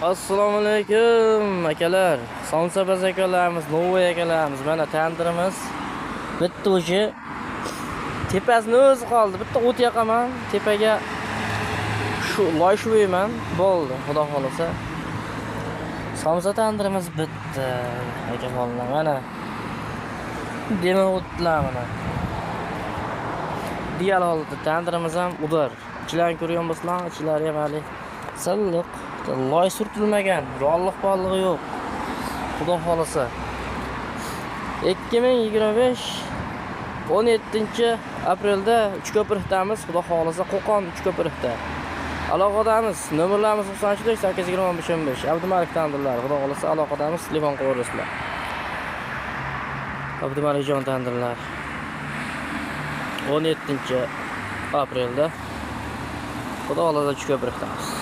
Assalomu alaykum akalar. Somsabaz akalarimiz, Novoy akalarimiz. Mana tandirimiz. Bitta o'sha tepasini o'zi qoldi. Bitta o't yoqaman, tepaga shu loy shuvayman. Bo'ldi, xudo xolasa. Somsa tandirimiz bitta. Akalar mana. Dema o'tlar mana. Diyal holda tandirimiz ham udar. Ichlarni ko'rgan bo'lsanglar, ichlari ham hali silliq. Loy surtilmagan, yolliq borlig'i yo'q. Xudo xolasa. 2025 17-aprelda Uchko'prikdamiz. Xudo xolasa Qo'qon Uchko'prikda. Aloqadamiz. Nomerlarimiz 93-825-15. Abdumalik tandirlar. Xudo xolasa aloqadamiz. Telefon qo'yinglar. Abdumalikjon tandirlar. 17-aprelda Xudo xolasa Uchko'prikdamiz.